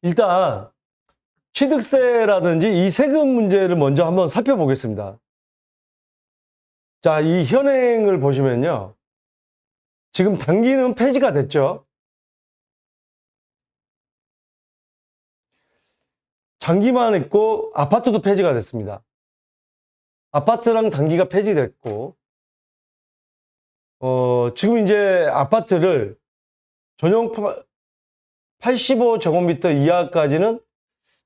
일단 취득세라든지 이 세금 문제를 먼저 한번 살펴보겠습니다. 자, 이 현행을 보시면요. 지금 단기는 폐지가 됐죠. 장기만 있고 아파트도 폐지가 됐습니다. 아파트랑 단기가 폐지됐고 지금 이제 아파트를 전용 85제곱미터 이하까지는,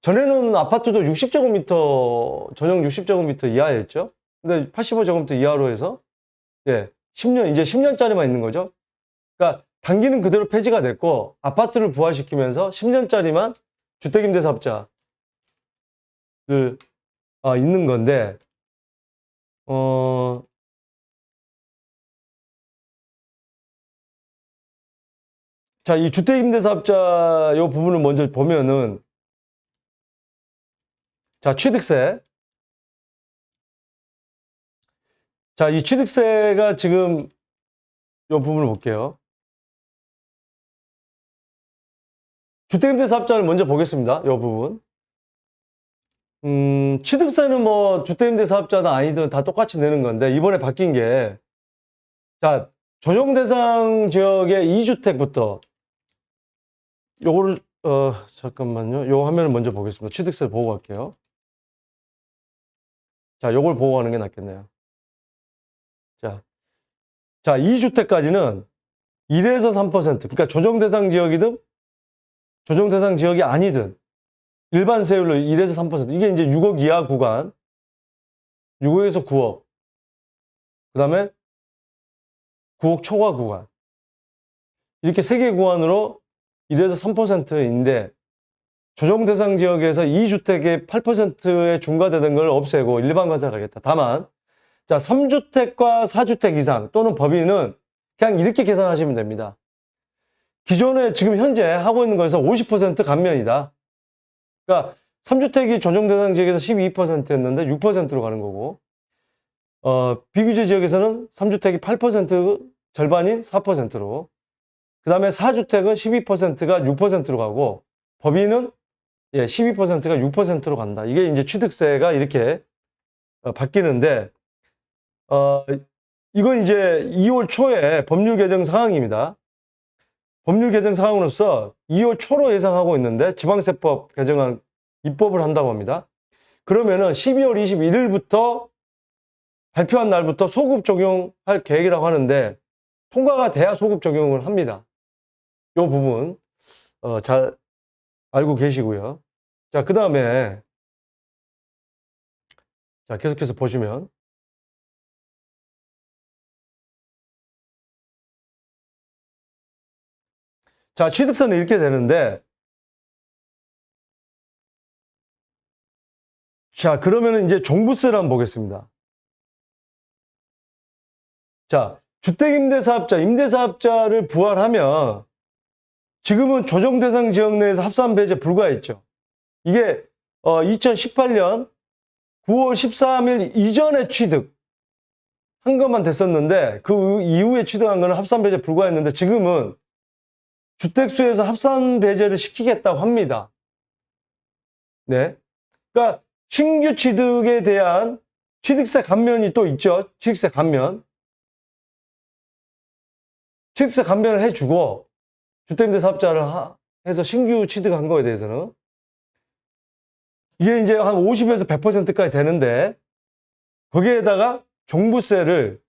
전에는 아파트도 60제곱미터, 전용 60제곱미터 이하였죠. 근데 85제곱미터 이하로 해서, 예, 10년, 이제 10년짜리만 있는 거죠. 그러니까 단기는 그대로 폐지가 됐고, 아파트를 부활시키면서 10년짜리만 주택임대사업자를, 있는 건데, 자, 이 주택임대사업자 요 부분을 먼저 보면은, 자, 취득세. 자, 이 취득세가 지금 요 부분을 볼게요. 주택임대사업자를 먼저 보겠습니다. 요 부분. 취득세는 뭐 주택임대사업자든 아니든 다 똑같이 내는 건데, 이번에 바뀐 게, 자, 조정대상 지역의 2주택부터 요거를 잠깐만요. 요 화면을 먼저 보겠습니다. 취득세를 보고 갈게요. 자, 요걸 보고 가는 게 낫겠네요. 자, 2주택까지는 1에서 3%, 그러니까 조정대상 지역이든 조정대상 지역이 아니든 일반 세율로 1에서 3%, 이게 이제 6억 이하 구간, 6억에서 9억, 그 다음에 9억 초과 구간, 이렇게 세 개 구간으로 1에서 3%인데, 조정대상 지역에서 2주택의 8%에 중과되던 걸 없애고 일반 과세를 하겠다. 다만, 자, 3주택과 4주택 이상 또는 법인은 그냥 이렇게 계산하시면 됩니다. 기존에 지금 현재 하고 있는 거에서 50% 감면이다. 그러니까 3주택이 조정대상 지역에서 12%였는데 6%로 가는 거고, 비규제 지역에서는 3주택이 8%, 절반인 4%로, 그 다음에 4주택은 12%가 6%로 가고, 법인은 12%가 6%로 간다. 이게 이제 취득세가 이렇게 바뀌는데, 이건 이제 2월 초에 법률 개정 사항입니다. 법률 개정 사항으로서 2월 초로 예상하고 있는데, 지방세법 개정안 입법을 한다고 합니다. 그러면은 12월 21일부터 발표한 날부터 소급 적용할 계획이라고 하는데, 통과가 돼야 소급 적용을 합니다. 이 부분 잘 알고 계시고요. 자, 그 다음에 자, 계속해서 보시면, 자, 취득세는 이렇게 되는데, 자, 그러면은 이제 종부세를 한번 보겠습니다. 자, 주택임대사업자, 임대사업자를 부활하면 지금은 조정대상 지역 내에서 합산배제 불가했죠. 이게 2018년 9월 13일 이전에 취득한 것만 됐었는데, 그 이후에 취득한 거는 합산배제 불가했는데, 지금은 주택수에서 합산배제를 시키겠다고 합니다. 네. 그러니까 신규 취득에 대한 취득세 감면이 또 있죠. 취득세 감면. 취득세 감면을 해주고, 주택임대사업자를 해서 신규 취득한 거에 대해서는 이게 이제 한 50에서 100%까지 되는데, 거기에다가 종부세를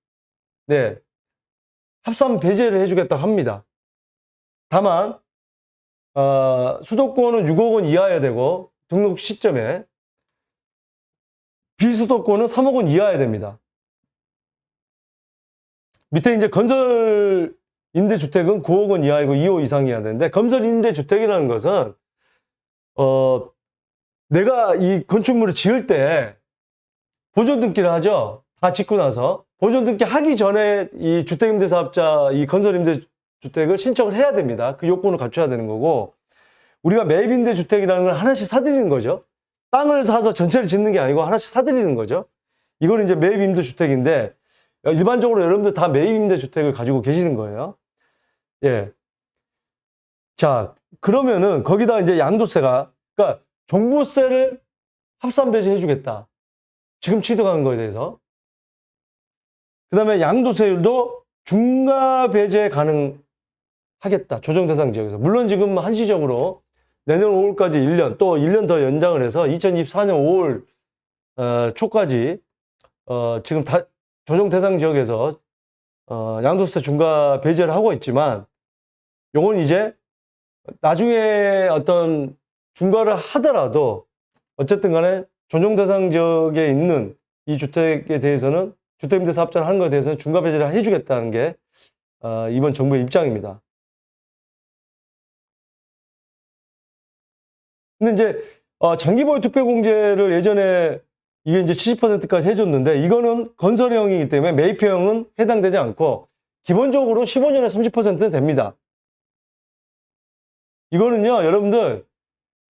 합산 배제를 해주겠다고 합니다. 다만 수도권은 6억 원 이하여야 되고, 등록 시점에 비수도권은 3억 원 이하여야 됩니다. 밑에 이제 건설 임대주택은 9억 원 이하이고 2호 이상이어야 되는데, 건설 임대주택이라는 것은 내가 이 건축물을 지을 때 보존 등기를 하죠. 다 짓고 나서 보존 등기 하기 전에 이 주택임대사업자, 이 건설 임대주택을 신청을 해야 됩니다. 그 요건을 갖춰야 되는 거고, 우리가 매입임대주택이라는 걸 하나씩 사들이는 거죠. 땅을 사서 전체를 짓는 게 아니고 하나씩 사들이는 거죠. 이거는 이제 매입임대주택인데, 일반적으로 여러분들 다 매입임대주택을 가지고 계시는 거예요. 예. 자, 그러면은 거기다 이제 양도세가, 그러니까 종부세를 합산 배제해 주겠다. 지금 취득한 거에 대해서. 그다음에 양도세율도 중과 배제 가능하겠다. 조정 대상 지역에서. 물론 지금 한시적으로 내년 5월까지 1년, 또 1년 더 연장을 해서 2024년 5월 초까지 지금 다 조정 대상 지역에서 양도세 중과 배제를 하고 있지만, 요건 이제 나중에 어떤 중과를 하더라도 어쨌든 간에 조정 대상 지역에 있는 이 주택에 대해서는, 주택임대 사업자를 하는 것에 대해서는 중과 배제를 해주겠다는 게 이번 정부의 입장입니다. 근데 이제 장기보유 특별공제를 예전에 이게 이제 70%까지 해줬는데, 이거는 건설형이기 때문에 매입형은 해당되지 않고 기본적으로 15년에 30%는 됩니다. 이거는요, 여러분들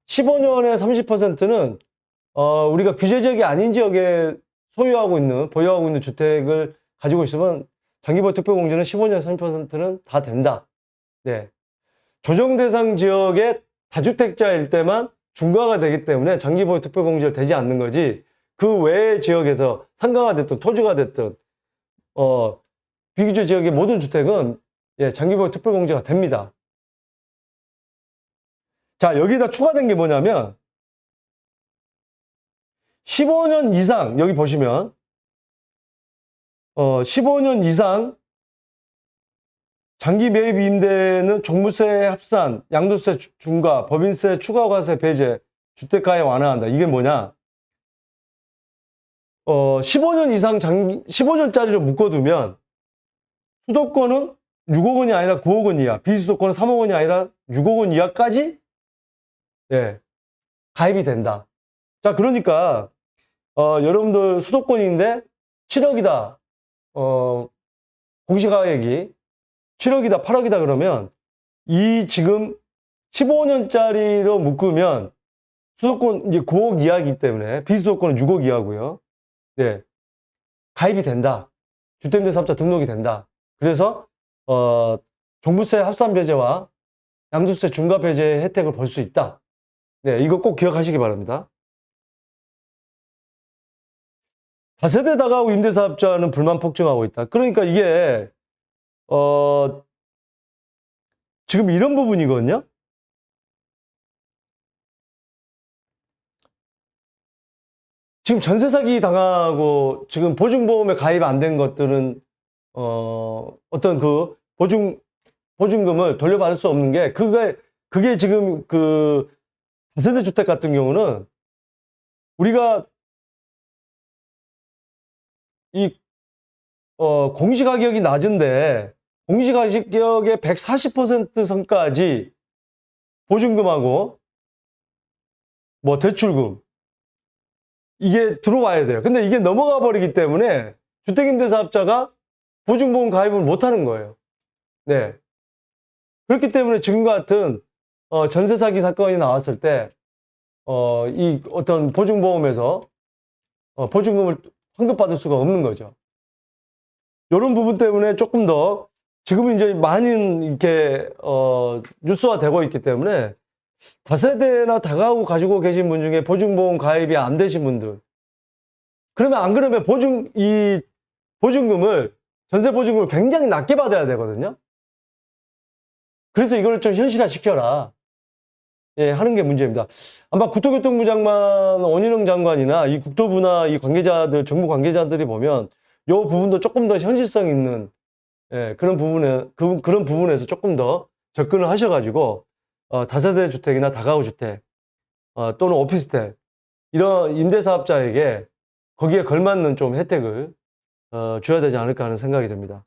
15년에 30%는 우리가 규제 지역이 아닌 지역에 소유하고 있는, 보유하고 있는 주택을 가지고 있으면 장기보유 특별공제는 15년에 30%는 다 된다. 네. 조정 대상 지역의 다주택자일 때만 중과가 되기 때문에 장기보유 특별공제를 되지 않는 거지, 그 외의 지역에서 상가가 됐든 토지가 됐든 비규제 지역의 모든 주택은 장기보유 특별공제가 됩니다. 자, 여기다 추가된 게 뭐냐면 15년 이상, 여기 보시면 15년 이상 장기 매입 임대는 종부세 합산, 양도세 중과, 법인세 추가과세 배제, 주택가액 완화한다. 이게 뭐냐? 15년 이상 15년짜리를 묶어두면 수도권은 6억 원이 아니라 9억 원 이하, 비수도권은 3억 원이 아니라 6억 원 이하까지 가입이 된다. 자, 그러니까 여러분들 수도권인데 7억이다. 공시가액이 7억이다, 8억이다 그러면 이 지금 15년짜리로 묶으면 수도권 이제 9억 이하이기 때문에 비수도권은 6억 이하고요. 네. 가입이 된다. 주택임대 사업자 등록이 된다. 그래서 종부세 합산 배제와 양도세 중과 배제 혜택을 볼 수 있다. 네, 이거 꼭 기억하시기 바랍니다. 다세대 다가구 임대사업자는 불만 폭증하고 있다. 그러니까 이게 지금 이런 부분이거든요. 지금 전세 사기 당하고 지금 보증보험에 가입 안 된 것들은 어떤 그 보증금을 돌려받을 수 없는 게, 그게 지금 그 다세대 주택 같은 경우는 우리가 이 공시가격이 낮은데 공시가격의 140% 선까지 보증금하고 뭐 대출금 이게 들어와야 돼요. 근데 이게 넘어가 버리기 때문에 주택임대사업자가 보증보험 가입을 못 하는 거예요. 네. 그렇기 때문에 지금 같은 전세 사기 사건이 나왔을 때 이 어떤 보증보험에서 보증금을 환급받을 수가 없는 거죠. 이런 부분 때문에 조금 더 지금은 이제 많은 이렇게 뉴스화되고 있기 때문에 다세대나 다가구 가지고 계신 분 중에 보증보험 가입이 안 되신 분들, 그러면 안 그러면 보증금을, 전세 보증금을 굉장히 낮게 받아야 되거든요. 그래서 이걸 좀 현실화 시켜라. 예, 하는 게 문제입니다. 아마 국토교통부 장관 원희룡 장관이나 이 국토부나 이 관계자들, 정부 관계자들이 보면 이 부분도 조금 더 현실성 있는 그런 부분에서 조금 더 접근을 하셔가지고 다세대 주택이나 다가구 주택 또는 오피스텔 이런 임대사업자에게 거기에 걸맞는 좀 혜택을 줘야 되지 않을까 하는 생각이 듭니다.